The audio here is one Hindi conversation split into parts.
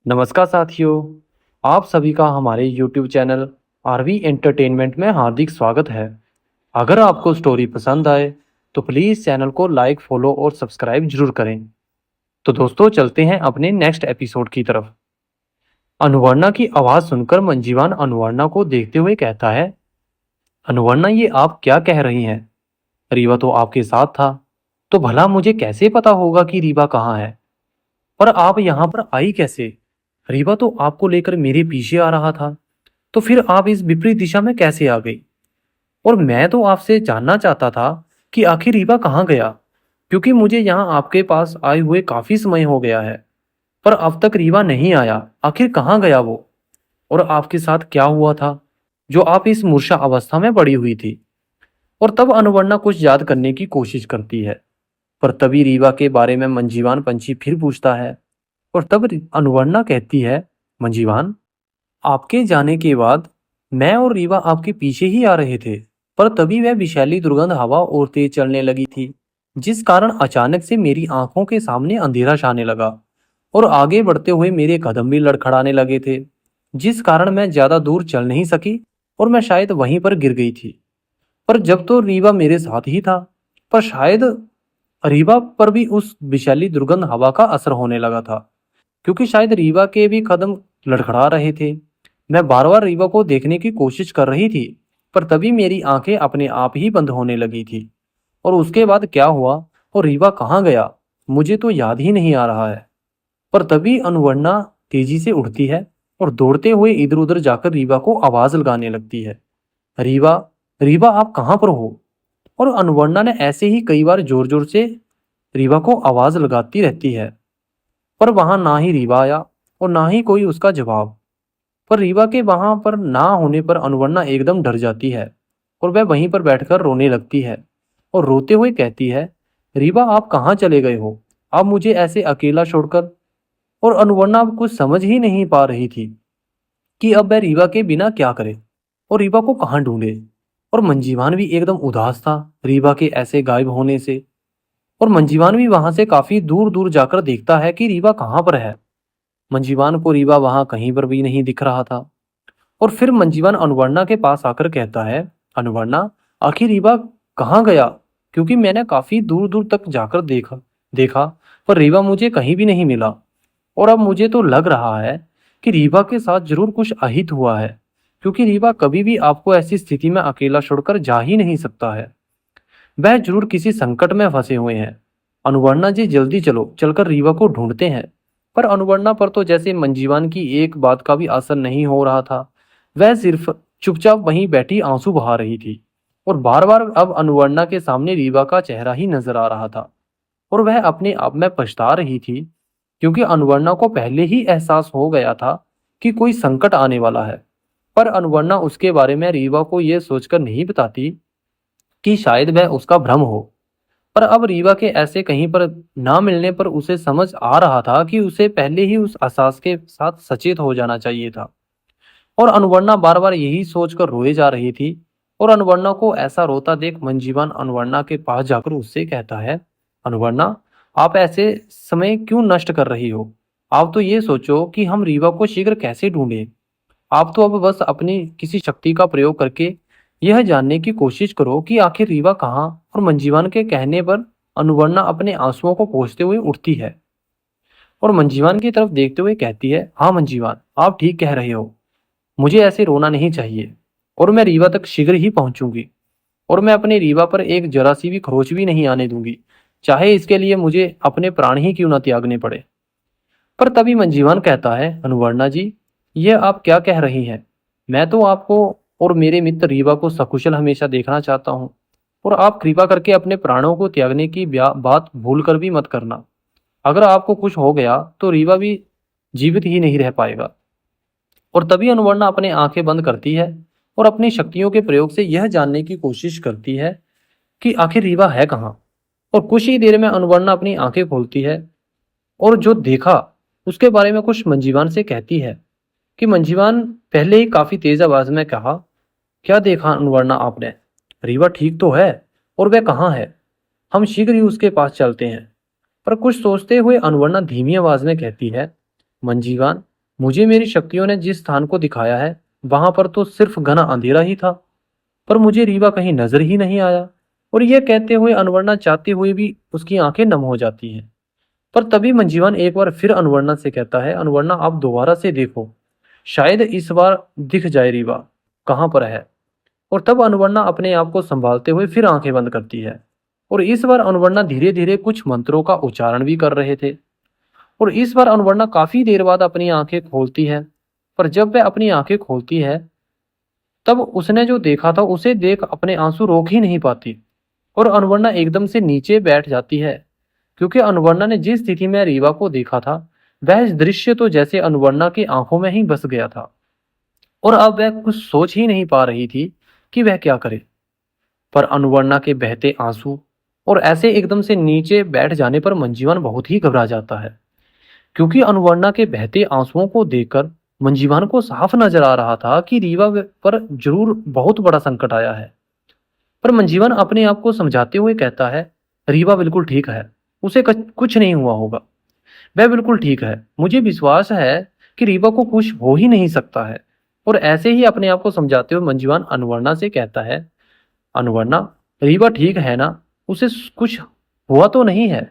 नमस्कार साथियों, आप सभी का हमारे YouTube चैनल आरवी एंटरटेनमेंट में हार्दिक स्वागत है। अगर आपको स्टोरी पसंद आए तो प्लीज़ चैनल को लाइक, फॉलो और सब्सक्राइब जरूर करें। तो दोस्तों चलते हैं अपने नेक्स्ट एपिसोड की तरफ। अनुवर्णा की आवाज़ सुनकर मंजीवान अनुवर्णा को देखते हुए कहता है, अनुवर्णा ये आप क्या कह रही हैं? रीवा तो आपके साथ था, तो भला मुझे कैसे पता होगा कि रीवा कहाँ है? और आप यहाँ पर आई कैसे? रीवा तो आपको लेकर मेरे पीछे आ रहा था, तो फिर आप इस विपरीत दिशा में कैसे आ गई? और मैं तो आपसे जानना चाहता था कि आखिर रीवा कहाँ गया, क्योंकि मुझे यहाँ आपके पास आए हुए काफी समय हो गया है, पर अब तक रीवा नहीं आया। आखिर कहाँ गया वो? और आपके साथ क्या हुआ था जो आप इस मूर्छा अवस्था में पड़ी हुई थी? और तब अनुवर्णा कुछ याद करने की कोशिश करती है, पर तभी रीवा के बारे में मंजीवान पंछी फिर पूछता है। और तब अनुवर्णा कहती है, मंजीवान, आपके जाने के बाद मैं और रीवा आपके पीछे ही आ रहे थे, पर तभी वह विषैली दुर्गंध हवा और तेज चलने लगी थी, जिस कारण अचानक से मेरी आंखों के सामने अंधेरा छाने लगा और आगे बढ़ते हुए मेरे कदम भी लड़खड़ाने लगे थे, जिस कारण मैं ज्यादा दूर चल नहीं सकी और मैं शायद वहीं पर गिर गई थी। पर जब तो रीवा मेरे साथ ही था, पर शायद रीवा पर भी उस विषैली दुर्गंध हवा का असर होने लगा था, क्योंकि शायद रीवा के भी कदम लड़खड़ा रहे थे। मैं बार बार रीवा को देखने की कोशिश कर रही थी, पर तभी मेरी आंखें अपने आप ही बंद होने लगी थी। और उसके बाद क्या हुआ और रीवा कहाँ गया, मुझे तो याद ही नहीं आ रहा है। पर तभी अनुवर्णा तेजी से उठती है और दौड़ते हुए इधर उधर जाकर रीवा को आवाज लगाने लगती है, रीवा, रीवा आप कहाँ पर हो? और अनुवर्णा ने ऐसे ही कई बार जोर जोर से रीवा को आवाज लगाती रहती है, पर वहां ना ही रीवा आया और ना ही कोई उसका जवाब। पर रीवा के वहां पर ना होने पर अनुवर्णा एकदम डर जाती है और वह वहीं पर बैठकर रोने लगती है और रोते हुए कहती है, रीवा आप कहाँ चले गए हो? आप मुझे ऐसे अकेला छोड़कर। और अनुवर्णा अब कुछ समझ ही नहीं पा रही थी कि अब वह रीवा के बिना क्या करे और रीवा को कहाँ ढूंढे। और मंजीवान भी एकदम उदास था रीवा के ऐसे गायब होने से। और मंजीवान भी वहां से काफी दूर दूर जाकर देखता है कि रीवा कहाँ पर है। मंजीवान को रीवा वहां कहीं पर भी नहीं दिख रहा था। और फिर मंजीवान अनुवर्णा के पास आकर कहता है, अनुवर्णा, आखिर रीवा कहाँ गया? क्योंकि मैंने काफी दूर दूर तक जाकर देखा देखा पर रीवा मुझे कहीं भी नहीं मिला। और अब मुझे तो लग रहा है कि रीवा के साथ जरूर कुछ अहित हुआ है, क्योंकि रीवा कभी भी आपको ऐसी स्थिति में अकेला छोड़कर जा ही नहीं सकता है। वह जरूर किसी संकट में फंसे हुए हैं। अनुवर्णा जी जल्दी चलो, चलकर रीवा को ढूंढते हैं। पर अनुवर्णा पर तो जैसे मंजीवान की एक बात का भी असर नहीं हो रहा था। वह सिर्फ चुपचाप वहीं बैठी आंसू बहा रही थी और बार बार अब अनुवर्णा के सामने रीवा का चेहरा ही नजर आ रहा था। और वह अपने आप में पछता रही थी, क्योंकि अनुवर्णा को पहले ही एहसास हो गया था कि कोई संकट आने वाला है। पर अनुवर्णा उसके बारे में रीवा को यह सोचकर नहीं बताती कि शायद वह उसका भ्रम हो। पर अब रीवा के ऐसे कहीं पर ना मिलने पर उसे समझ आ रहा था कि उसे पहले ही उस एहसास के साथ सचेत हो जाना चाहिए था। और अनुवर्णा बार बार यही सोचकर रोए जा रही थी। और अनुवर्णा को ऐसा रोता देख मंजीवान अनुवर्णा के पास जाकर उससे कहता है, अनुवर्णा, आप ऐसे समय क्यों नष्ट कर रही हो? आप तो ये सोचो कि हम रीवा को शीघ्र कैसे ढूंढें। आप तो अब बस अपनी किसी शक्ति का प्रयोग करके यह जानने की कोशिश करो कि आखिर रीवा कहाँ। और मंजीवान के कहने पर अनुवर्णा अपने आंसुओं को पोंछते हुए उठती है और मंजीवान की तरफ देखते हुए कहती है, हाँ मंजीवान, आप ठीक कह रहे हो। मुझे ऐसे रोना नहीं चाहिए और मैं रीवा तक शीघ्र ही पहुंचूंगी। और मैं अपने रीवा पर एक जरा सी भी खरोच भी नहीं आने दूंगी, चाहे इसके लिए मुझे अपने प्राण ही क्यों न त्यागने पड़े। पर तभी मंजीवान कहता है, अनुवर्णा जी, यह आप क्या कह रही हैं? मैं तो आपको और मेरे मित्र रीवा को सकुशल हमेशा देखना चाहता हूँ, और आप कृपा करके अपने प्राणों को त्यागने की बात भूल कर भी मत करना। अगर आपको कुछ हो गया तो रीवा भी जीवित ही नहीं रह पाएगा। और तभी अनुवर्णा अपनी आंखें बंद करती है और अपनी शक्तियों के प्रयोग से यह जानने की कोशिश करती है कि आखिर रीवा है कहाँ। और कुछ ही देर में अनुवर्णा अपनी आंखें खोलती है और जो देखा उसके बारे में कुछ मंजीवान से कहती है कि मंजीवान पहले ही काफी तेज आवाज में कहा, क्या देखा अनुवर्णा आपने? रीवा ठीक तो है, और वह कहाँ है? हम शीघ्र ही उसके पास चलते हैं। पर कुछ सोचते हुए अनुवर्णा धीमी आवाज में कहती है, मंजीवान, मुझे मेरी शक्तियों ने जिस स्थान को दिखाया है वहां पर तो सिर्फ घना अंधेरा ही था, पर मुझे रीवा कहीं नजर ही नहीं आया। और यह कहते हुए अनवर्णा चाहते हुए भी उसकी आंखें नम हो जाती हैं। पर तभी मंजीवन एक बार फिर अनवर्णा से कहता है, अनवर्णा आप दोबारा से देखो, शायद इस बार दिख जाए रीवा कहाँ पर है। और तब अनवर्णा अपने आप को संभालते हुए फिर आंखें बंद करती है। और इस बार अनवर्णा धीरे धीरे कुछ मंत्रों का उच्चारण भी कर रहे थे। और इस बार अनवर्णा काफी देर बाद अपनी आंखें खोलती है। पर जब वह अपनी आंखें खोलती है तब उसने जो देखा था उसे देख अपने आंसू रोक ही नहीं पाती। और अनवर्णा एकदम से नीचे बैठ जाती है, क्योंकि अनवर्णा ने जिस स्थिति में रीवा को देखा था वह दृश्य तो जैसे अनवर्णा की आंखों में ही बस गया था। और अब वह कुछ सोच ही नहीं पा रही थी कि वह क्या करे। पर अनवर्णा के बहते आंसू और ऐसे एकदम से नीचे बैठ जाने पर मंजीवन बहुत ही घबरा जाता है, क्योंकि अनवर्णा के बहते आंसुओं को देखकर मंजीवान को साफ नजर आ रहा था कि रीवा पर जरूर बहुत बड़ा संकट आया है। पर मंजीवन अपने आप को समझाते हुए कहता है, रीवा बिल्कुल ठीक है, उसे कुछ नहीं हुआ होगा, वह बिल्कुल ठीक है, मुझे विश्वास है कि रीवा को कुछ हो ही नहीं सकता है। और ऐसे ही अपने आप को समझाते हुए मंजीवान अनवर्णा से कहता है, अनवर्णा रीवा ठीक है ना, उसे कुछ हुआ तो नहीं है,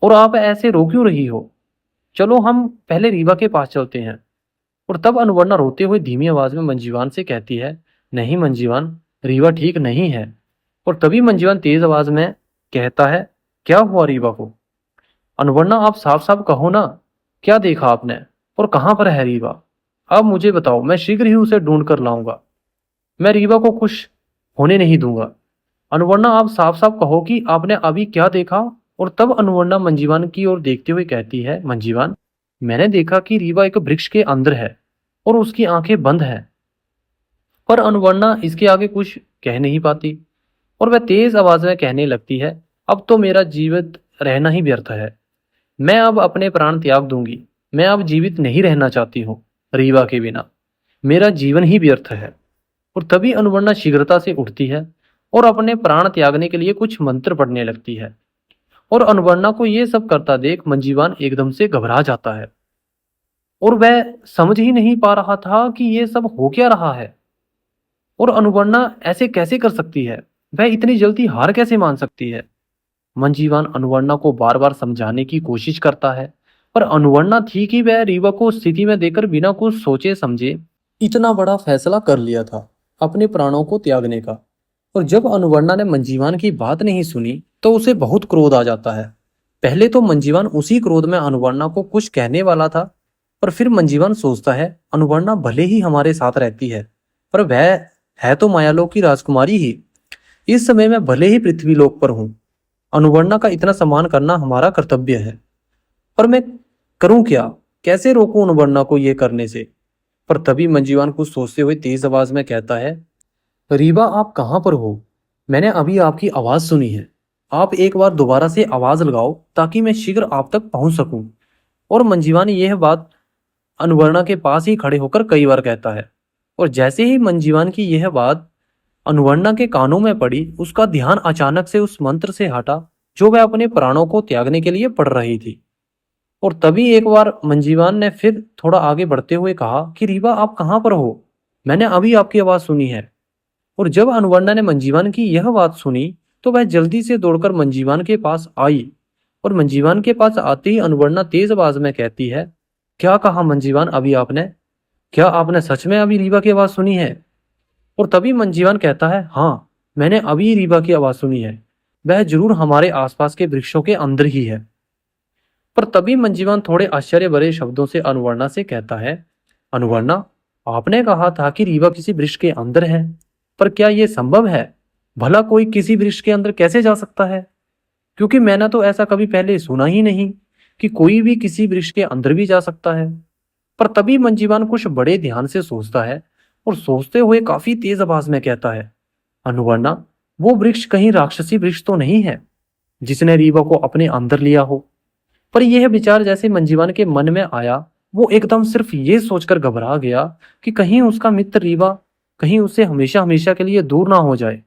और आप ऐसे रो क्यों रही हो, चलो हम पहले रीवा के पास चलते हैं। और तब अनवर्णा रोते हुए धीमी आवाज में मंजीवान से कहती है, नहीं मंजीवान, रीवा ठीक नहीं है। और तभी मंजीवान तेज आवाज में कहता है, क्या हुआ रीवा को, अनवर्णा आप साफ साफ कहो ना, क्या देखा आपने और कहां पर है रीवा, अब मुझे बताओ, मैं शीघ्र ही उसे ढूंढ कर लाऊंगा, मैं रीवा को खुश होने नहीं दूंगा। अनवर्णा आप साफ साफ कहो कि आपने अभी क्या देखा। और तब अनवर्णा मंजीवान की ओर देखते हुए कहती है, मंजीवान मैंने देखा कि रीवा एक वृक्ष के अंदर है और उसकी आंखें बंद है। पर अनवर्णा इसके आगे कुछ कह नहीं पाती और वह तेज आवाज में कहने लगती है, अब तो मेरा जीवित रहना ही व्यर्थ है, मैं अब अपने प्राण त्याग दूंगी, मैं अब जीवित नहीं रहना चाहती हूँ, रीवा के बिना मेरा जीवन ही व्यर्थ है। और तभी अनवर्णा शीघ्रता से उठती है और अपने प्राण त्यागने के लिए कुछ मंत्र पढ़ने लगती है। और अनवर्णा को यह सब करता देख मंजीवान एकदम से घबरा जाता है और वह समझ ही नहीं पा रहा था कि यह सब हो क्या रहा है, और अनवर्णा ऐसे कैसे कर सकती है, वह इतनी जल्दी हार कैसे मान सकती है। मंजीवान अनवर्णा को बार बार समझाने की कोशिश करता है, पर अनवर्णा थी कि वह रीवा को उस स्थिति में देकर बिना कुछ सोचे समझे इतना बड़ा फैसला कर लिया था अपने प्राणों को त्यागने का। और जब अनवर्णा ने मंजीवान की बात नहीं सुनी तो उसे बहुत क्रोध आ जाता है। पहले तो मंजीवान उसी क्रोध में अनवर्णा को कुछ कहने वाला था, पर फिर मंजीवान सोचता है, अनवर्णा भले ही हमारे साथ रहती है पर वह है तो मायालोक की राजकुमारी ही, इस समय मैं भले ही पृथ्वीलोक पर हूं, अनुवर्णा का इतना सम्मान करना हमारा कर्तव्य है, पर मैं करूं क्या, कैसे रोकूं अनुवर्णा को ये करने से। पर तभी मंजीवान कुछ सोचते हुए तेज आवाज में कहता है, रीवा आप कहां पर हो, मैंने अभी आपकी आवाज सुनी है, आप एक बार दोबारा से आवाज लगाओ ताकि मैं शीघ्र आप तक पहुंच सकूं। और मंजीवान यह बात अनुवर्णा के पास ही खड़े होकर कई बार कहता है। और जैसे ही मंजीवान की यह बात अनुवर्णा के कानों में पड़ी, उसका ध्यान अचानक से उस मंत्र से हटा जो वह अपने प्राणों को त्यागने के लिए पढ़ रही थी। और तभी एक बार मंजीवान ने फिर थोड़ा आगे बढ़ते हुए कहा कि रीवा आप कहां पर हो, मैंने अभी आपकी आवाज सुनी है। और जब अनुवर्णा ने मंजीवान की यह बात सुनी तो वह जल्दी से दौड़कर मंजीवान के पास आई। और मंजीवान के पास आते ही अनुवर्णा तेज आवाज में कहती है, क्या कहा मंजीवान अभी आपने, क्या आपने सच में अभी रीवा की आवाज सुनी है। और तभी मंजीवान कहता है, हाँ मैंने अभी रीवा की आवाज सुनी है, वह जरूर हमारे आसपास के वृक्षों के अंदर ही है। पर तभी मंजीवान थोड़े आश्चर्य भरे शब्दों से अनुवर्णा से कहता है, अनुवर्णा आपने कहा था कि रीवा किसी वृक्ष के अंदर है, पर क्या यह संभव है, भला कोई किसी वृक्ष के अंदर कैसे जा सकता है, क्योंकि मैंने तो ऐसा कभी पहले सुना ही नहीं कि कोई भी किसी वृक्ष के अंदर भी जा सकता है। पर तभी मंजीवान कुछ बड़े ध्यान से सोचता है और सोचते हुए काफी तेज आवाज में कहता है, अनुवर्णा वो वृक्ष कहीं राक्षसी वृक्ष तो नहीं है जिसने रीवा को अपने अंदर लिया हो। पर यह विचार जैसे मंजीवान के मन में आया, वो एकदम सिर्फ ये सोचकर घबरा गया कि कहीं उसका मित्र रीवा कहीं उससे हमेशा हमेशा के लिए दूर ना हो जाए।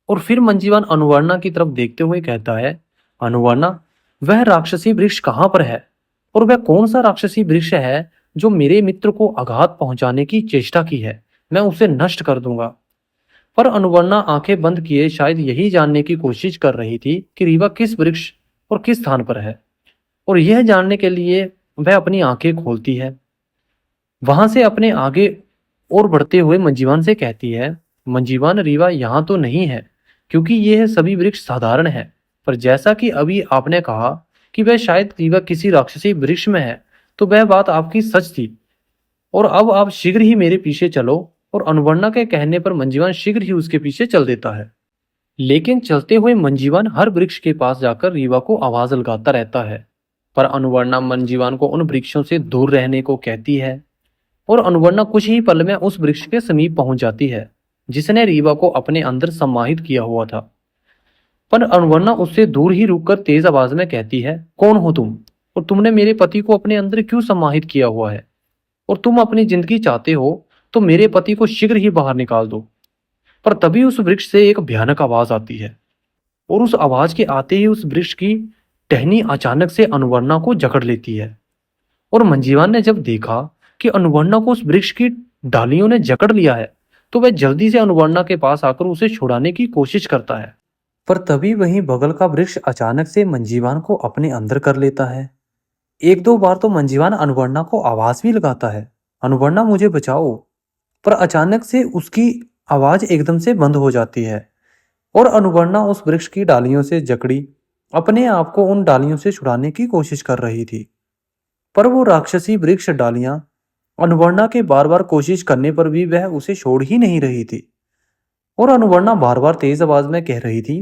और फिर मंजीवान अनुवर्णा की तरफ देखते हुए कहता है, अनुवर्णा वह राक्षसी वृक्ष कहां पर है, और वह कौन सा राक्षसी वृक्ष है जो मेरे मित्र को आघात पहुंचाने की चेष्टा की है, मैं उसे नष्ट कर दूंगा। पर अनुवर्णा आंखें बंद किए शायद यही जानने की कोशिश कर रही थी कि रीवा किस वृक्ष और किस स्थान पर है, और यह जानने के लिए वह अपनी आंखें खोलती है। वहां से अपने आगे और बढ़ते हुए मंजीवान से कहती है, मंजीवान, रीवा यहाँ तो नहीं है, क्योंकि यह सभी वृक्ष साधारण है। पर जैसा कि अभी आपने कहा कि वह शायद रीवा किसी राक्षसी वृक्ष में है, तो वह बात आपकी सच थी। और अब आप शीघ्र ही मेरे पीछे चलो। और अनुवर्णा के कहने पर मंजीवान शीघ्र ही उसके पीछे चल देता है। लेकिन चलते हुए मंजीवान हर वृक्ष के पास जाकर रीवा को आवाज लगाता रहता है। पर अनुवर्णा मंजीवान को उन वृक्षों से दूर रहने को कहती है, और अनुवर्णा कुछ ही पल में उस वृक्ष के समीप पहुंच जाती है जिसने रीवा को अपने अंदर समाहित किया हुआ था। पर अनुवर्णा उससे दूर ही रुककर तेज आवाज में कहती है, कौन हो तुम, और तुमने मेरे पति को अपने अंदर क्यों समाहित किया हुआ है, और तुम अपनी जिंदगी चाहते हो तो मेरे पति को शीघ्र ही बाहर निकाल दो। पर तभी उस वृक्ष से एक भयानक आवाज आती है, और उस आवाज के आते ही उस वृक्ष की टहनी अचानक से अनुवर्णा को जकड़ लेती है। और मंजीवान ने जब देखा कि अनुवर्णा को उस वृक्ष की डालियों ने जकड़ लिया है, तो वह जल्दी से अनुवर्णा के पास आकर उसे छुड़ाने की कोशिश करता है। पर तभी वहीं बगल का वृक्ष अचानक से मंजीवान को अपने अंदर कर लेता है। एक दो बार तो मंजीवान अनुवर्णा को आवाज भी लगाता है, अनुवर्णा मुझे बचाओ। पर अचानक से उसकी आवाज एकदम से बंद हो जाती है, और अनुवर्णा उस वृक्ष की डालियों से जकड़ी अपने आप को उन डालियों से छुड़ाने की कोशिश कर रही थी। पर वो राक्षसी वृक्ष डालियां अनुवर्णा के बार बार कोशिश करने पर भी वह उसे छोड़ ही नहीं रही थी। और अनुवर्णा बार बार तेज आवाज में कह रही थी,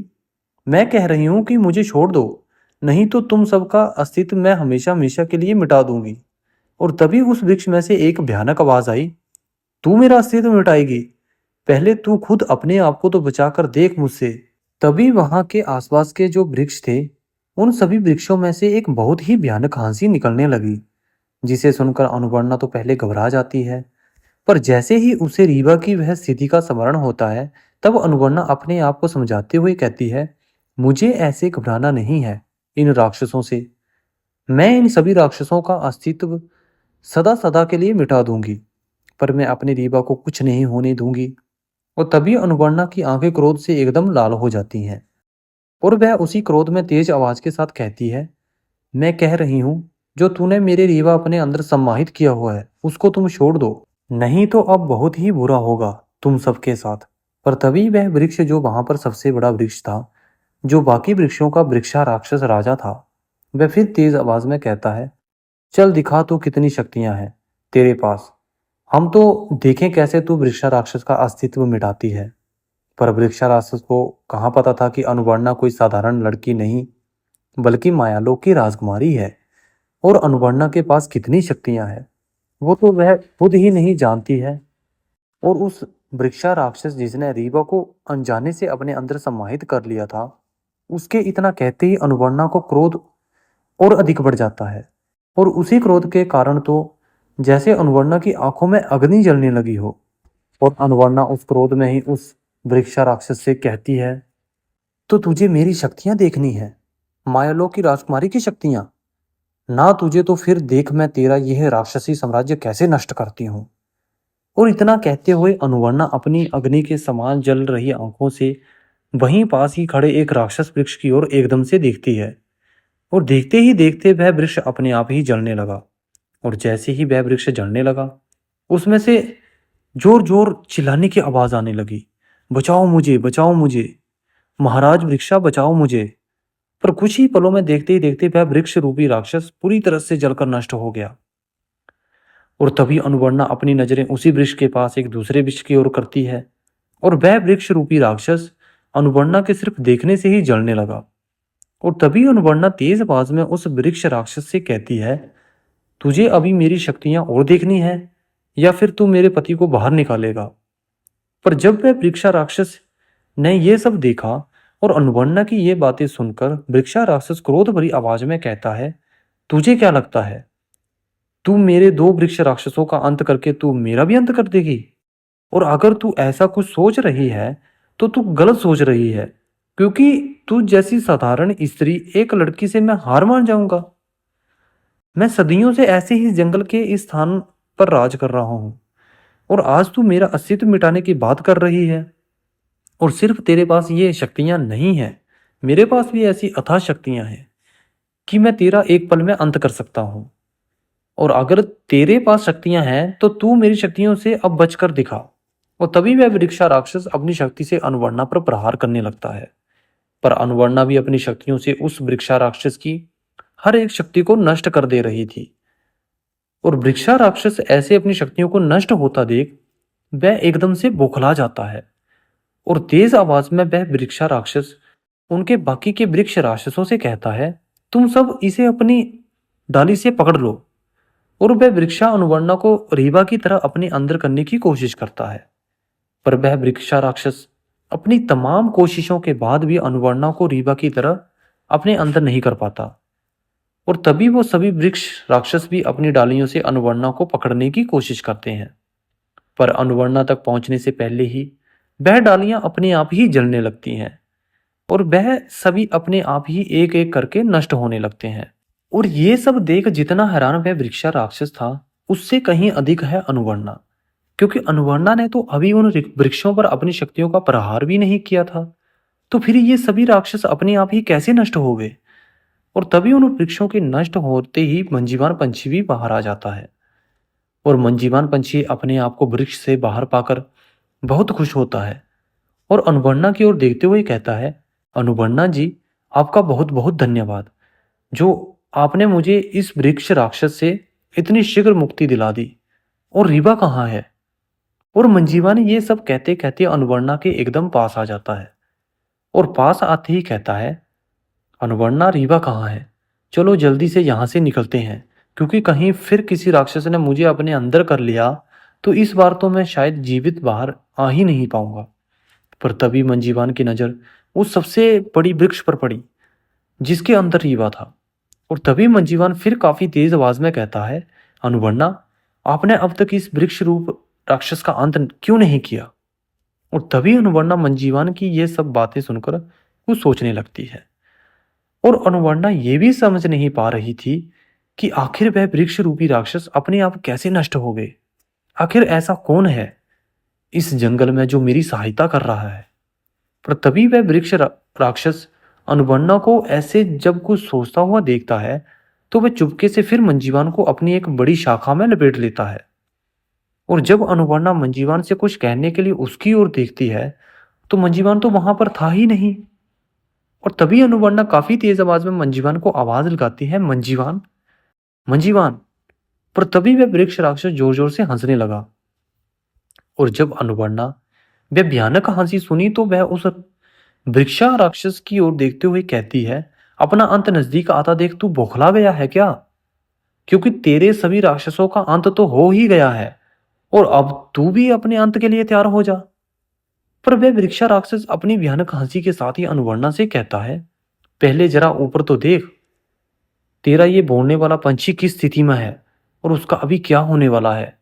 मैं कह रही हूं कि मुझे छोड़ दो, नहीं तो तुम सबका अस्तित्व मैं हमेशा हमेशा के लिए मिटा दूंगी। और तभी उस वृक्ष में से एक भयानक आवाज आई, तू मेरा अस्तित्व मिटाएगी? पहले तू खुद अपने आप को तो बचा कर देख मुझसे। तभी वहां के आसपास के जो वृक्ष थे, उन सभी वृक्षों में से एक बहुत ही भयानक खांसी निकलने लगी, जिसे सुनकर अनुवर्णा तो पहले घबरा जाती है। पर जैसे ही उसे रीवा की वह स्थिति का स्मरण होता है, तब अनुवर्णा अपने आप को समझाते हुए कहती है, मुझे ऐसे घबराना नहीं है इन राक्षसों से। मैं इन सभी राक्षसों का अस्तित्व सदा सदा के लिए मिटा दूंगी, पर मैं अपने रीवा को कुछ नहीं होने दूंगी। और तभी अनुवर्णा की आंखें क्रोध से एकदम लाल हो जाती हैं, और वह उसी क्रोध में तेज आवाज के साथ कहती है, मैं कह रही हूं, जो तूने मेरे रीवा अपने अंदर सम्माहित किया हुआ है उसको तुम छोड़ दो, नहीं तो अब बहुत ही बुरा होगा तुम सबके साथ। पर तभी वह वृक्ष जो वहां पर सबसे बड़ा वृक्ष था, जो बाकी वृक्षों का वृक्षा राक्षस राजा था, वह फिर तेज आवाज में कहता है, चल दिखा तू कितनी शक्तियां हैं तेरे पास, हम तो देखें कैसे तू वृक्षा राक्षस का अस्तित्व मिटाती है। पर वृक्षा राक्षस को कहाँ पता था कि अनुवर्णा कोई साधारण लड़की नहीं, बल्कि मायालोक की राजकुमारी है, और अनुवर्णा के पास कितनी शक्तियां हैं वो तो वह खुद ही नहीं जानती है। और उस वृक्षा राक्षस जिसने रीवा को अनजाने से अपने अंदर समाहित कर लिया था, उसके इतना कहते ही अनुवर्णा को क्रोध और अधिक बढ़ जाता है। और उसी क्रोध के कारण तो जैसे अनुवर्णा की आंखों में अग्नि जलने लगी हो। और अनुवर्णा उस क्रोध में ही उस वृक्षा राक्षस से कहती है, तो तुझे मेरी शक्तियां देखनी है, मायालोक की राजकुमारी की शक्तियां? ना तुझे तो फिर देख मैं तेरा यह राक्षसी साम्राज्य कैसे नष्ट करती हूँ। और इतना कहते हुए अनुवर्णा अपनी अग्नि के समान जल रही आंखों से वहीं पास ही खड़े एक राक्षस वृक्ष की ओर एकदम से देखती है, और देखते ही देखते वह वृक्ष अपने आप ही जलने लगा। और जैसे ही वह वृक्ष जलने लगा, उसमें से जोर जोर चिल्लाने की आवाज आने लगी, बचाओ मुझे, बचाओ मुझे, महाराज वृक्षा बचाओ मुझे। पर कुछ ही पलों में देखते ही देखते वह वृक्ष रूपी राक्षस पूरी तरह से जलकर नष्ट हो गया। और तभी अनुवर्णा अपनी नजरें उसी वृक्ष के पास एक दूसरे वृक्ष की ओर करती है, और वह वृक्ष रूपी राक्षस अनुवर्णा के सिर्फ देखने से ही जलने लगा। और तभी अनुवर्णा तेज आवाज में उस वृक्ष राक्षस से कहती है, तुझे अभी मेरी शक्तियां और देखनी है, या फिर तू मेरे पति को बाहर निकालेगा? पर जब वह वृक्षा राक्षस ने यह सब देखा, और अनुवर्णा की ये बातें सुनकर वृक्षा राक्षस क्रोध भरी आवाज में कहता है, तुझे क्या लगता है तू मेरे दो वृक्ष राक्षसों का अंत करके तू मेरा भी अंत कर देगी? और अगर तू ऐसा कुछ सोच रही है तो तू गलत सोच रही है, क्योंकि तू जैसी साधारण स्त्री एक लड़की से मैं हार मान जाऊंगा। मैं सदियों से ऐसे ही जंगल के इस स्थान पर राज कर रहा हूँ और आज तू मेरा अस्तित्व मिटाने की बात कर रही है। और सिर्फ तेरे पास ये शक्तियां नहीं है, मेरे पास भी ऐसी अथाह शक्तियां हैं कि मैं तेरा एक पल में अंत कर सकता हूँ। और अगर तेरे पास शक्तियां हैं तो तू मेरी शक्तियों से अब बचकर दिखा। और तभी वह वृक्षा राक्षस अपनी शक्ति से अनुवर्णा पर प्रहार करने लगता है। पर अनुवर्णा भी अपनी शक्तियों से उस वृक्षा राक्षस की हर एक शक्ति को नष्ट कर दे रही थी। और वृक्षा राक्षस ऐसे अपनी शक्तियों को नष्ट होता देख वह एकदम से बौखला जाता है और तेज आवाज में वह वृक्षा राक्षस उनके बाकी के वृक्ष राक्षसों से कहता है, तुम सब इसे अपनी डाली से पकड़ लो। और वह वृक्षा अनुवर्णा को रीवा की तरह अपने अंदर करने की कोशिश करता है। पर वह वृक्षा राक्षस अपनी तमाम कोशिशों के बाद भी अनुवर्णा को रीवा की तरह अपने अंदर नहीं कर पाता। और तभी वो सभी वृक्ष राक्षस भी अपनी डालियों से अनुवर्णा को पकड़ने की कोशिश करते हैं। पर अनुवर्णा तक पहुंचने से पहले ही वह डालियां अपने आप ही जलने लगती हैं और वह सभी अपने आप ही एक एक करके नष्ट होने लगते हैं। और ये सब देख जितना हैरान वह वृक्षा राक्षस था, उससे कहीं अधिक है अनुवर्णा। क्योंकि अनुवर्णा ने तो अभी उन वृक्षों पर अपनी शक्तियों का प्रहार भी नहीं किया था, तो फिर ये सभी राक्षस अपने आप ही कैसे नष्ट हो गए। और तभी उन वृक्षों के नष्ट होते ही मंजीवान पंछी भी बाहर आ जाता है। और मंजीवान पंछी अपने आप को वृक्ष से बाहर पाकर बहुत खुश होता है और अनुवर्णा की ओर देखते हुए कहता है, अनुवर्णा जी, आपका बहुत बहुत धन्यवाद जो आपने मुझे इस वृक्ष राक्षस से इतनी शीघ्र मुक्ति दिला दी। और रीवा कहाँ है। और मंजीवा ने ये सब कहते कहते अनुवर्णा के एकदम पास आ जाता है और पास आते ही कहता है, अनुवर्णा, रीवा कहाँ है, चलो जल्दी से यहाँ से निकलते हैं, क्योंकि कहीं फिर किसी राक्षस ने मुझे अपने अंदर कर लिया तो इस बार तो मैं शायद जीवित बाहर आ ही नहीं पाऊंगा। पर तभी मंजीवान की नजर उस सबसे बड़ी वृक्ष पर पड़ी जिसके अंदर रीवा था। और तभी मंजीवान फिर काफी तेज आवाज में कहता है, अनुवर्णा, आपने अब तक इस वृक्ष रूप राक्षस का अंत क्यों नहीं किया। और तभी अनुवर्णा मंजीवान की ये सब बातें सुनकर कुछ सोचने लगती है। और अनुवर्णा ये भी समझ नहीं पा रही थी कि आखिर वह वृक्ष रूपी राक्षस अपने आप कैसे नष्ट हो गए। आखिर ऐसा कौन है इस जंगल में जो मेरी सहायता कर रहा है। पर तभी वह वृक्ष राक्षस अनुवर्णा को ऐसे जब कुछ सोचता हुआ देखता है तो वह चुपके से फिर मंजीवान को अपनी एक बड़ी शाखा में लपेट लेता है। और जब अनुवर्णा मंजीवान से कुछ कहने के लिए उसकी ओर देखती है तो मंजीवान तो वहां पर था ही नहीं। और तभी अनुवर्णा काफी तेज आवाज में मंजीवान को आवाज लगाती है, मंजीवान, मंजीवान। पर तभी वह वृक्ष राक्षस जोर जोर से हंसने लगा। और जब अनुवर्णा वह भयानक हंसी सुनी तो वह उस वृक्षा राक्षस की ओर देखते हुए कहती है, अपना अंत नजदीक आता देख तू बौखला गया है क्या। क्योंकि तेरे सभी राक्षसों का अंत तो हो ही गया है और अब तू भी अपने अंत के लिए तैयार हो जा। पर वह वृक्षा राक्षस अपनी भयानक हंसी के साथ ही अनुवर्णा से कहता है, पहले जरा ऊपर तो देख, तेरा ये बोलने वाला पंछी किस स्थिति में है और उसका अभी क्या होने वाला है।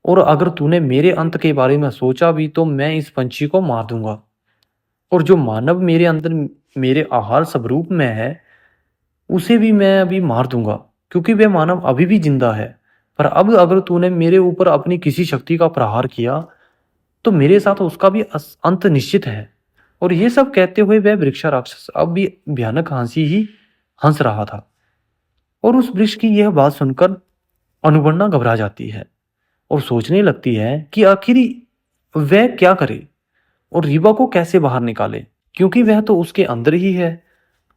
और अगर तूने मेरे अंत के बारे में सोचा भी तो मैं इस पंछी को मार दूंगा। और जो मानव मेरे अंदर मेरे आहार स्वरूप में है उसे भी मैं अभी मार दूंगा, क्योंकि वह मानव अभी भी जिंदा है। पर अब अगर तूने मेरे ऊपर अपनी किसी शक्ति का प्रहार किया तो मेरे साथ उसका भी अंत निश्चित है। और ये सब कहते हुए वह वृक्षा राक्षस अब भी भयानक हंसी ही हंस रहा था। और उस वृक्ष की यह बात सुनकर अनुवर्णा घबरा जाती है और सोचने लगती है कि आखिर वह क्या करे और रीवा को कैसे बाहर निकाले, क्योंकि वह तो उसके अंदर ही है।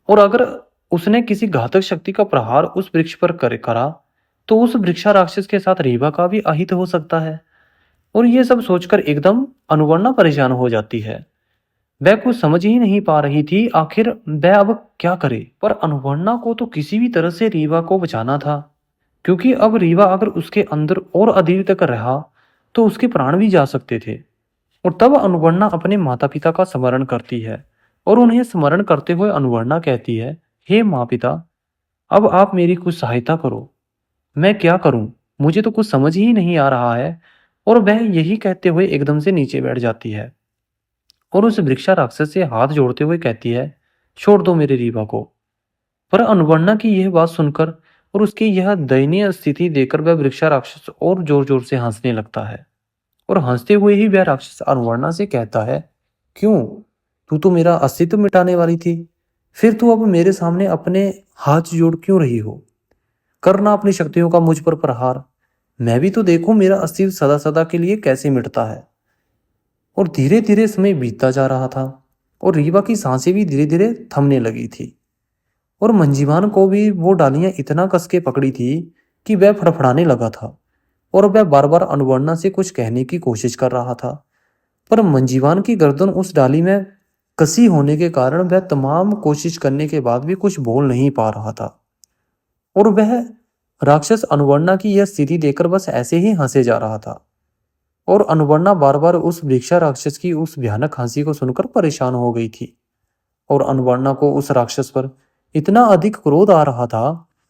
और अगर उसने किसी घातक शक्ति का प्रहार उस वृक्ष पर करा तो उस वृक्षा राक्षस के साथ रीवा का भी अहित हो सकता है। और ये सब सोचकर एकदम अनुवर्णा परेशान हो जाती है। वह कुछ समझ ही नहीं पा रही थी आखिर वह अब क्या करे। पर अनुवर्णा को तो किसी भी तरह से रीवा को बचाना था, क्योंकि अब रीवा अगर उसके अंदर और अधिक तक रहा तो उसके प्राण भी जा सकते थे। और तब अनुवर्णा अपने माता पिता का स्मरण करती है और उन्हें स्मरण करते हुए अनुवर्णा कहती है, हे माँ पिता, अब आप मेरी कुछ सहायता करो, मैं क्या करूं, मुझे तो कुछ समझ ही नहीं आ रहा है। और वह यही कहते हुए एकदम से नीचे बैठ जाती है और उस वृक्षा राक्षस से हाथ जोड़ते हुए कहती है, छोड़ दो मेरे रीवा को। पर अनुवर्णा की यह बात सुनकर और उसकी यह दयनीय स्थिति देखकर वह वृक्षा राक्षस और जोर जोर से हंसने लगता है। और हंसते हुए ही वह राक्षस अनुवर्णा से कहता है, क्यों, तू तो मेरा अस्तित्व मिटाने वाली थी, फिर तू अब मेरे सामने अपने हाथ जोड़ क्यों रही हो? करना अपनी शक्तियों का मुझ पर प्रहार, मैं भी तो देखूं मेरा अस्तित्व सदा सदा के लिए कैसे मिटता है। और धीरे धीरे समय बीतता जा रहा था और रीवा की सांसें भी धीरे धीरे थमने लगी थी। और मंजीवान को भी वो डालियां इतना कस के पकड़ी थी कि वह फड़फड़ाने लगा था और वह बार बार अनुवर्णा से कुछ कहने की कोशिश कर रहा था, पर मंजीवान की गर्दन उस डाली में कसी होने के कारण वह तमाम कोशिश करने के बाद भी कुछ बोल नहीं पा रहा था। और वह राक्षस अनुवर्णा की यह स्थिति देखकर बस ऐसे ही हंसे जा रहा था। और अनुवर्णा बार बार उस वृक्षा राक्षस की उस भयानक हंसी को सुनकर परेशान हो गई थी। और अनुवर्णा को उस राक्षस पर इतना अधिक क्रोध आ रहा था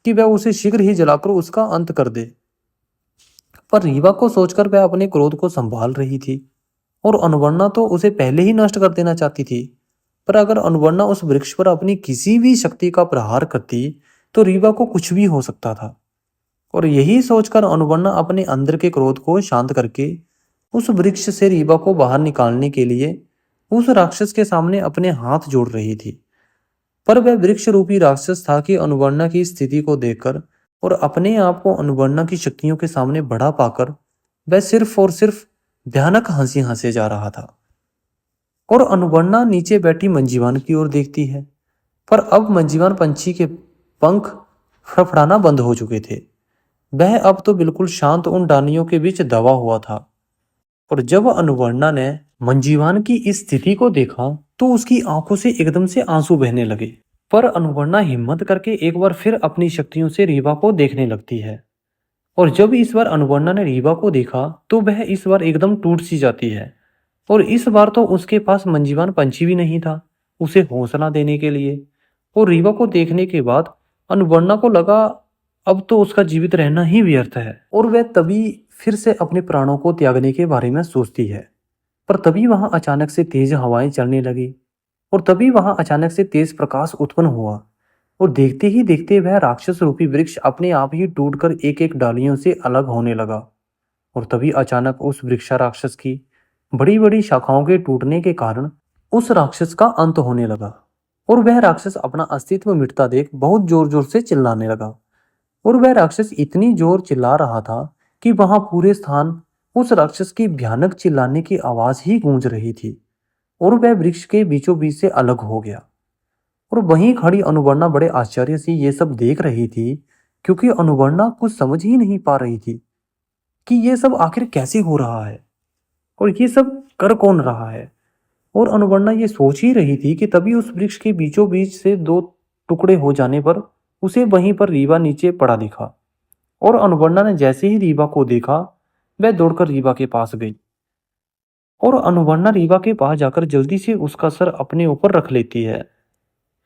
कि वह उसे शीघ्र ही जलाकर उसका अंत कर दे। पर रीवा को सोचकर वह अपने क्रोध को संभाल रही थी। और अनुवर्णा तो उसे पहले ही नष्ट कर देना चाहती थी, पर अगर अनुवर्णा उस वृक्ष पर अपनी किसी भी शक्ति का प्रहार करती तो रीवा को कुछ भी हो सकता था। और यही सोचकर अनुवर्णा अपने अंदर के क्रोध को शांत करके उस वृक्ष से रीवा को बाहर निकालने के लिए उस राक्षस के सामने अपने हाथ जोड़ रही थी। पर वह वृक्ष रूपी राक्षस था कि अनुवर्णा की स्थिति को देखकर और अपने आप को अनुवर्णा की शक्तियों के सामने बढ़ा पाकर वह सिर्फ और सिर्फ भयानक हंसी हंसे जा रहा था। और अनुवर्णा नीचे बैठी मंजीवान की ओर देखती है, पर अब मंजीवान पंछी के पंख फड़फड़ाना बंद हो चुके थे। वह अब तो बिल्कुल शांत उन डालियों के बीच दबा हुआ था। और जब अनुवर्णा ने मंजीवान की इस स्थिति को देखा तो उसकी आंखों से एकदम से आंसू बहने लगे। पर अनुवर्णा हिम्मत करके एक बार फिर अपनी शक्तियों से रीवा को देखने लगती है। और जब इस बार अनुवर्णा ने रीवा को देखा तो वह इस बार एकदम टूट सी जाती है। और इस बार तो उसके पास मंजीवान पंछी भी नहीं था उसे हौसला देने के लिए। और रीवा को देखने के बाद अनुवर्णा को लगा अब तो उसका जीवित रहना ही व्यर्थ है। और वह तभी फिर से अपने प्राणों को त्यागने के बारे में सोचती है। पर तभी वहां अचानक से तेज हवाएं चलने लगी और तभी वहां अचानक से तेज प्रकाश उत्पन्न हुआ। और देखते ही देखते वह राक्षस रूपी वृक्ष अपने आप ही टूटकर एक एक डालियों से अलग होने लगा। और तभी अचानक उस वृक्षा राक्षस की बड़ी बड़ी शाखाओं के टूटने के कारण उस राक्षस का अंत होने लगा। और वह राक्षस अपना अस्तित्व मिटता देख बहुत जोर जोर से चिल्लाने लगा। और वह राक्षस इतनी जोर चिल्ला रहा था कि वहां पूरे स्थान उस राक्षस की भयानक चिल्लाने की आवाज ही गूंज रही थी। और वह वृक्ष के बीचों बीच से अलग हो गया। और वहीं खड़ी अनुवर्णा बड़े आश्चर्य से ये सब देख रही थी, क्योंकि अनुवर्णा कुछ समझ ही नहीं पा रही थी कि ये सब आखिर कैसे हो रहा है और ये सब कर कौन रहा है। और अनुवर्णा ये सोच ही रही थी कि तभी उस वृक्ष के बीचों बीच से दो टुकड़े हो जाने पर उसे वहीं पर रीवा नीचे पड़ा दिखा। और अनुवर्णा ने जैसे ही रीवा को देखा वह दौड़कर रीवा के पास गई। और अनुवर्णा रीवा के पास जाकर जल्दी से उसका सर अपने ऊपर रख लेती है।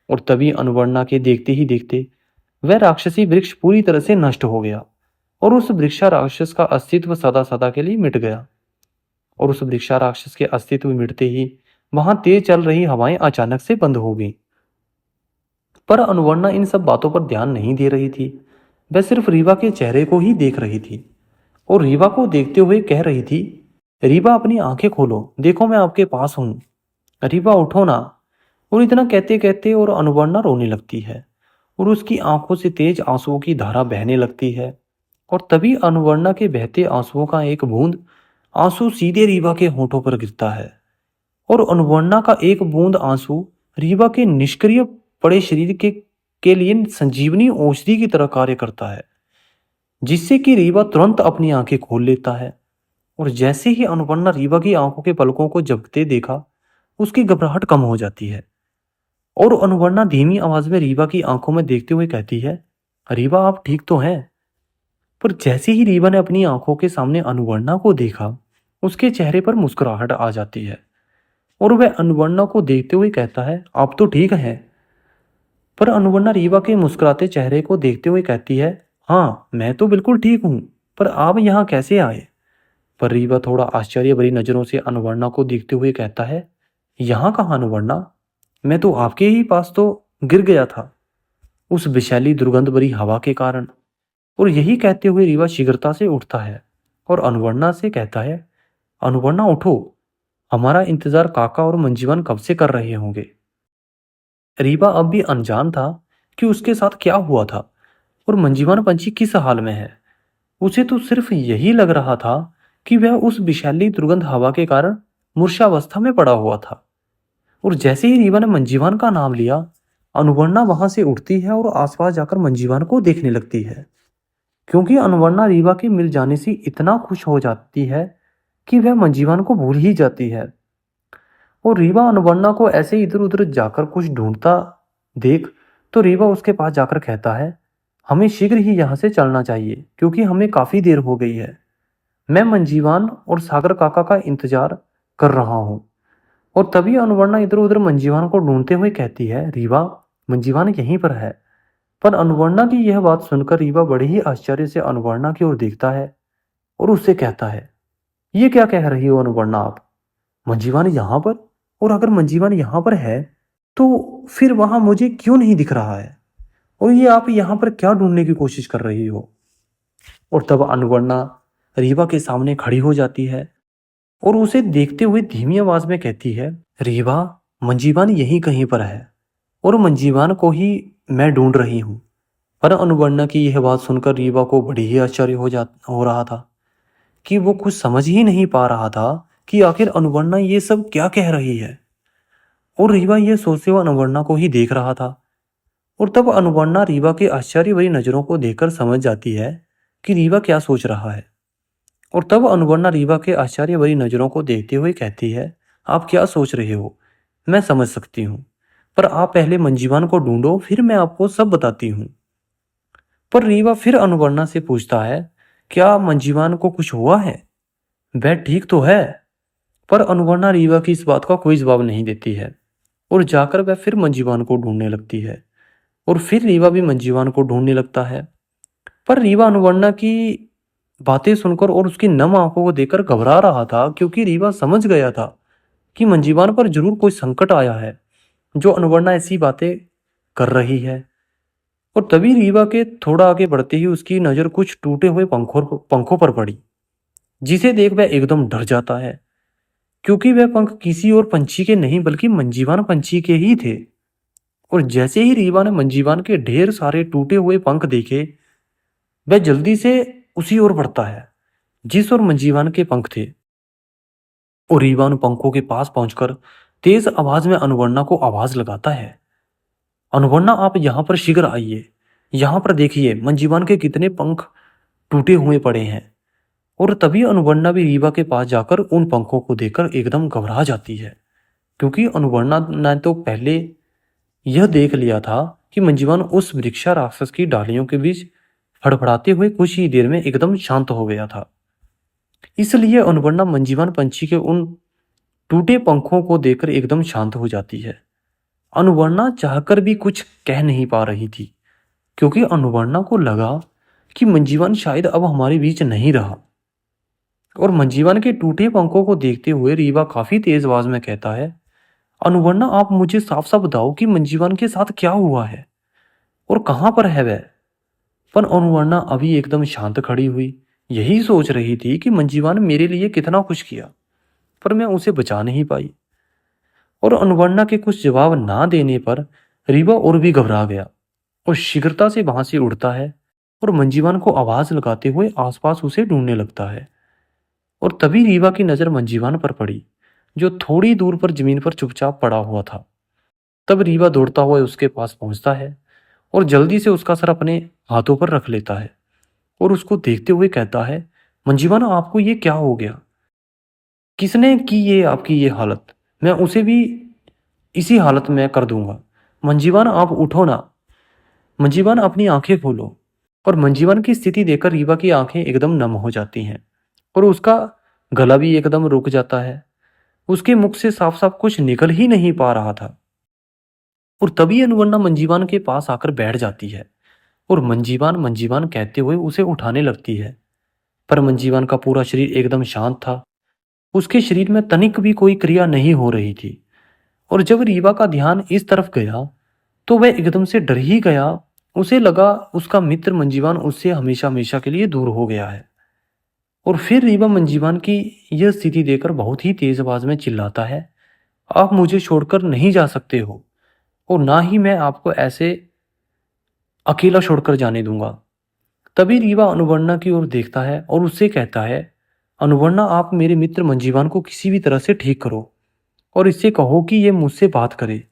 और तभी अनुवर्णा के देखते ही देखते वह राक्षसी वृक्ष पूरी तरह से नष्ट हो गया और उस वृक्षा राक्षस का अस्तित्व सदा सदा के लिए मिट गया। और उस वृक्षा राक्षस के अस्तित्व मिटते ही वहां तेज चल रही हवाएं अचानक से बंद हो गई। पर अनुवर्णा इन सब बातों पर ध्यान नहीं दे रही थी, वह सिर्फ रीवा के चेहरे को ही देख रही थी। और रीवा को देखते हुए कह रही थी, रीवा अपनी आंखें खोलो, देखो मैं आपके पास हूं, रीवा उठो ना। और इतना कहते कहते और अनुवर्णा रोने लगती है और उसकी आंखों से तेज आंसुओं की धारा बहने लगती है। और तभी अनुवर्णा के बहते आंसुओं का एक बूंद आंसू सीधे रीवा के होठों पर गिरता है। और अनुवर्णा का एक बूंद आंसू रीवा के निष्क्रिय पड़े शरीर के लिए संजीवनी औषधि की तरह कार्य करता है, जिससे कि रीवा तुरंत अपनी आंखें खोल लेता है। और जैसे ही अनुवर्णा रीवा की आंखों के पलकों को झपकते देखा उसकी घबराहट कम हो जाती है। और अनुवर्णा धीमी आवाज में रीवा की आंखों में देखते हुए कहती है, रीवा आप ठीक तो हैं? पर जैसे ही रीवा ने अपनी आंखों के सामने अनुवर्णा को देखा उसके चेहरे पर मुस्कुराहट आ जाती है और वह अनुवर्णा को देखते हुए कहता है, आप तो ठीक हैं? पर अनुवर्णा रीवा के मुस्कुराते चेहरे को देखते हुए कहती है, हाँ मैं तो बिल्कुल ठीक हूँ, पर आप यहाँ कैसे आए? पर रीवा थोड़ा आश्चर्य भरी नजरों से अनुवर्णा को देखते हुए कहता है, यहाँ कहाँ अनुवर्णा, मैं तो आपके ही पास तो गिर गया था उस विषैली दुर्गंध भरी हवा के कारण। और यही कहते हुए रीवा शीघ्रता से उठता है और अनुवर्णा से कहता है, अनुवर्णा उठो, हमारा इंतजार काका और मंजीवन कब से कर रहे होंगे। रीवा अब भी अनजान था कि उसके साथ क्या हुआ था और मंजीवन पंछी किस हाल में है। उसे तो सिर्फ यही लग रहा था कि वह उस विषैली दुर्गंध हवा के कारण मूर्छावस्था में पड़ा हुआ था। और जैसे ही रीवा ने मंजीवान का नाम लिया, अनुवर्णा वहां से उठती है और आसपास जाकर मंजीवान को देखने लगती है, क्योंकि अनुवर्णा रीवा के मिल जाने से इतना खुश हो जाती है कि वह मंजीवान को भूल ही जाती है। और रीवा अनुवर्णा को ऐसे इधर उधर जाकर कुछ ढूंढता देख तो रीवा उसके पास जाकर कहता है, हमें शीघ्र ही यहाँ से चलना चाहिए क्योंकि हमें काफी देर हो गई है। मैं मंजीवान और सागर काका का इंतजार कर रहा हूँ। और तभी अनुवर्णा इधर उधर मंजीवान को ढूंढते हुए कहती है, रीवा, मंजीवान यहीं पर है। पर अनुवर्णा की यह बात सुनकर रीवा बड़े ही आश्चर्य से अनुवर्णा की ओर देखता है और उससे कहता है, ये क्या कह रही हो अनुवर्णा आप? मंजीवान यहाँ पर? और अगर मंजीवान यहाँ पर है तो फिर वहां मुझे क्यों नहीं दिख रहा है? और ये आप यहाँ पर क्या ढूंढने की कोशिश कर रही हो? और तब अनुवर्णा रीवा के सामने खड़ी हो जाती है और उसे देखते हुए धीमी आवाज में कहती है, रीवा, मंजीवान यहीं कहीं पर है और मंजीवान को ही मैं ढूंढ रही हूँ। पर अनुवर्णा की यह बात सुनकर रीवा को बड़ी ही आश्चर्य हो रहा था कि वो कुछ समझ ही नहीं पा रहा था कि आखिर अनुवर्णा ये सब क्या कह रही है। और रीवा यह सोचते हुए अनुवर्णा को ही देख रहा था। और तब अनुवर्णा रीवा के आश्चर्य भरी नजरों को देखकर समझ जाती है कि रीवा क्या सोच रहा है। और तब अनुवर्णा रीवा के आश्चर्य भरी नजरों को देखते हुए कहती है, आप क्या सोच रहे हो मैं समझ सकती हूँ, पर आप पहले मंजीवान को ढूंढो, फिर मैं आपको सब बताती हूँ। पर रीवा फिर अनुवर्णा से पूछता है, क्या मंजीवान को कुछ हुआ है? वह ठीक तो है? पर अनुवर्णा रीवा की इस बात का कोई जवाब नहीं देती है और जाकर वह फिर मंजीवान को ढूंढने लगती है। और फिर रीवा भी मंजीवान को ढूंढने लगता है। पर रीवा अनुवर्णा की बातें सुनकर और उसकी नम आंखों को देखकर घबरा रहा था, क्योंकि रीवा समझ गया था कि मंजीवान पर जरूर कोई संकट आया है जो अनुवर्णा ऐसी बातें कर रही है। और तभी रीवा के थोड़ा आगे बढ़ते ही उसकी नजर कुछ टूटे हुए पंखों पर पड़ी, जिसे देख वह एकदम डर जाता है, क्योंकि वह पंख किसी और पंछी के नहीं बल्कि मंजीवान पंछी के ही थे। और जैसे ही रीवा ने मंजीवान के ढेर सारे टूटे हुए पंख देखे, वह जल्दी से उसी ओर बढ़ता है जिस ओर मंजीवान के पंख थे। और रीवा उन पंखों के पास पहुंचकर तेज आवाज में अनुवर्णा को आवाज लगाता है, अनुवर्णा, आप यहाँ पर शीघ्र आइए, यहाँ पर देखिए मंजीवान के कितने पंख टूटे हुए पड़े हैं। और तभी अनुवर्णा भी रीवा के पास जाकर उन पंखों को देखकर एकदम घबरा जाती है, क्योंकि अनुवर्णा ने तो पहले यह देख लिया था कि मंजीवान उस वृक्षा राक्षस की डालियों के बीच फड़फड़ाते हुए कुछ ही देर में एकदम शांत हो गया था। इसलिए अनुवर्णा मंजीवान पंछी के उन टूटे पंखों को देखकर एकदम शांत हो जाती है। अनुवर्णा चाहकर भी कुछ कह नहीं पा रही थी, क्योंकि अनुवर्णा को लगा कि मंजीवान शायद अब हमारे बीच नहीं रहा। और मंजीवान के टूटे पंखों को देखते हुए रीवा काफी तेज आवाज में कहता है, अनुवर्णा, आप मुझे साफ साफ बताओ कि मंजीवान के साथ क्या हुआ है और कहां पर है वह? पर अनुवर्णा अभी एकदम शांत खड़ी हुई, यही सोच रही थी कि मंजीवान मेरे लिए कितना कुछ किया, पर मैं उसे बचा नहीं पाई। और अनुवर्णा के कुछ जवाब ना देने पर रीवा और भी घबरा गया और शीघ्रता से वहां से उड़ता है और मंजीवान को आवाज लगाते हुए आसपास उसे ढूंढने लगता है। और तभी रीवा की नजर मंजीवान पर पड़ी, जो थोड़ी दूर पर जमीन पर चुपचाप पड़ा हुआ था। तब रीवा दौड़ता हुआ उसके पास पहुंचता है और जल्दी से उसका सर अपने हाथों पर रख लेता है और उसको देखते हुए कहता है, मंजीवान, आपको ये क्या हो गया? किसने की ये आपकी ये हालत? मैं उसे भी इसी हालत में कर दूंगा। मंजीवान, आप उठो ना। मंजीवान, अपनी आंखें खोलो। और मंजीवान की स्थिति देखकर रीवा की आंखें एकदम नम हो जाती हैं और उसका गला भी एकदम रुक जाता है। उसके मुख से साफ साफ कुछ निकल ही नहीं पा रहा था। और तभी अनुवर्णा मंजीवान के पास आकर बैठ जाती है और मंजीवान मंजीवान कहते हुए उसे उठाने लगती है। पर मंजीवान का पूरा शरीर एकदम शांत था, उसके शरीर में तनिक भी कोई क्रिया नहीं हो रही थी। और जब रीवा का ध्यान इस तरफ गया तो वह एकदम से डर ही गया उसे लगा उसका मित्र मंजीवान उससे हमेशा हमेशा के लिए दूर हो गया है। और फिर रीवा मंजीवान की यह स्थिति देखकर बहुत ही तेज आवाज में चिल्लाता है, आप मुझे छोड़कर नहीं जा सकते हो और ना ही मैं आपको ऐसे अकेला छोड़कर जाने दूंगा। तभी रीवा अनुवर्णा की ओर देखता है और उससे कहता है, अनुवर्णा आप मेरे मित्र मंजीवान को किसी भी तरह से ठीक करो और इससे कहो कि ये मुझसे बात करे।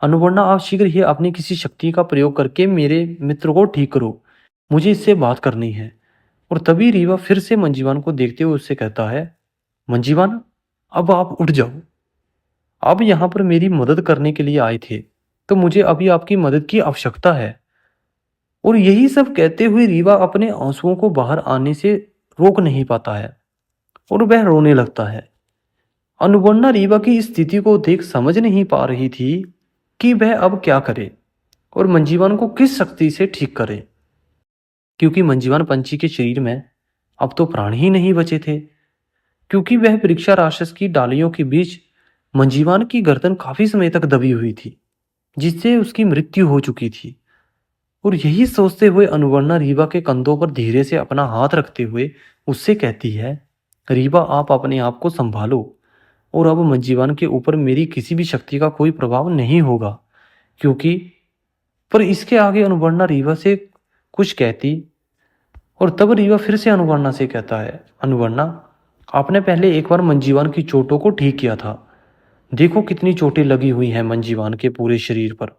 अनुवर्णा आप शीघ्र ही अपनी किसी शक्ति का प्रयोग करके मेरे मित्र को ठीक करो, मुझे इससे बात करनी है। और तभी रीवा फिर से मंजीवान को देखते हुए उससे कहता है, मंजीवान अब आप उठ जाओ, आप यहाँ पर मेरी मदद करने के लिए आए थे, तो मुझे अभी आपकी मदद की आवश्यकता है। और यही सब कहते हुए रीवा अपने आंसुओं को बाहर आने से रोक नहीं पाता है और वह रोने लगता है। अनुवर्णा रीवा की इस स्थिति को देख समझ नहीं पा रही थी कि वह अब क्या करे और मंजीवान को किस शक्ति से ठीक करे, क्योंकि मंजीवान पंछी के शरीर में अब तो प्राण ही नहीं बचे थे, क्योंकि वह परीक्षा राक्षस की डालियों के बीच मंजीवान की गर्दन काफी समय तक दबी हुई थी, जिससे उसकी मृत्यु हो चुकी थी। और यही सोचते हुए अनुवर्णा रीवा के कंधों पर धीरे से अपना हाथ रखते हुए उससे कहती है, रीवा आप अपने आप को संभालो और अब मंजीवान के ऊपर मेरी किसी भी शक्ति का कोई प्रभाव नहीं होगा, क्योंकि पर इसके आगे अनुवर्णा रीवा से कुछ कहती। और तब रीवा फिर से अनुवर्णा से कहता है, अनुवर्णा आपने पहले एक बार मंजीवान की चोटों को ठीक किया था, देखो कितनी चोटें लगी हुई हैं मंजीवान के पूरे शरीर पर।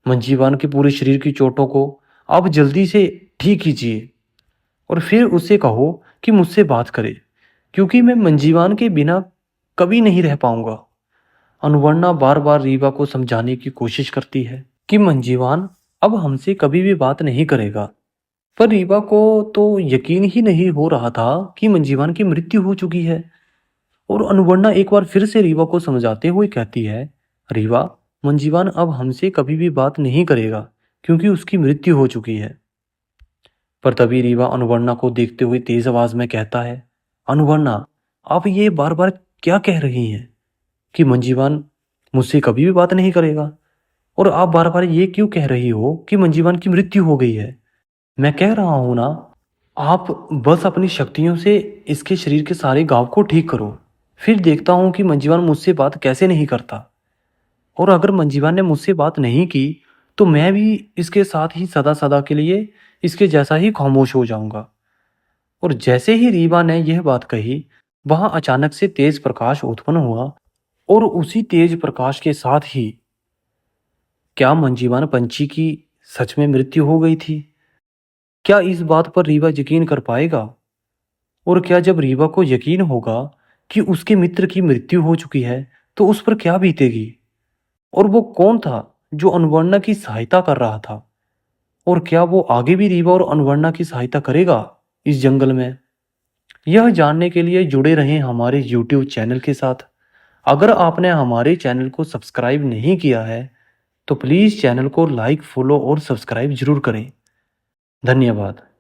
मंजीवान के पूरे शरीर की चोटों को आप जल्दी से ठीक कीजिए और फिर उससे कहो कि मुझसे बात करे, क्योंकि मैं मंजीवान के बिना कभी नहीं रह पाऊंगा। अनुवर्णा बार बार रीवा को समझाने की कोशिश करती है कि मंजीवान अब हमसे कभी भी बात नहीं करेगा, पर रीवा को तो यकीन ही नहीं हो रहा था कि मंजीवान की मृत्यु हो चुकी है। और अनुवर्णा एक बार फिर से रीवा को समझाते हुए कहती है, रीवा मंजीवान अब हमसे कभी भी बात नहीं करेगा, क्योंकि उसकी मृत्यु हो चुकी है। पर तभी रीवा अनुवर्णा को देखते हुए तेज आवाज में कहता है, अनुवर्णा आप ये बार बार क्या कह रही हैं कि मंजीवान मुझसे कभी भी बात नहीं करेगा, और आप बार बार ये क्यों कह रही हो कि मंजीवान की मृत्यु हो गई है। मैं कह रहा हूं ना, आप बस अपनी शक्तियों से इसके शरीर के सारे घाव को ठीक करो, फिर देखता हूं कि मंजीवान मुझसे बात कैसे नहीं करता। और अगर मंजीवान ने मुझसे बात नहीं की तो मैं भी इसके साथ ही सदा सदा के लिए इसके जैसा ही खामोश हो जाऊंगा। और जैसे ही रीवा ने यह बात कही, वहां अचानक से तेज प्रकाश उत्पन्न हुआ और उसी तेज प्रकाश के साथ ही क्या मंजीवान पंछी की सच में मृत्यु हो गई थी? क्या इस बात पर रीवा यकीन कर पाएगा? और क्या जब रीवा को यकीन होगा कि उसके मित्र की मृत्यु हो चुकी है तो उस पर क्या बीतेगी? और वो कौन था जो अनुवर्णा की सहायता कर रहा था? और क्या वो आगे भी रीवा और अनुवर्णा की सहायता करेगा इस जंगल में? यह जानने के लिए जुड़े रहें हमारे YouTube चैनल के साथ। अगर आपने हमारे चैनल को सब्सक्राइब नहीं किया है तो प्लीज़ चैनल को लाइक, फॉलो और सब्सक्राइब जरूर करें। धन्यवाद।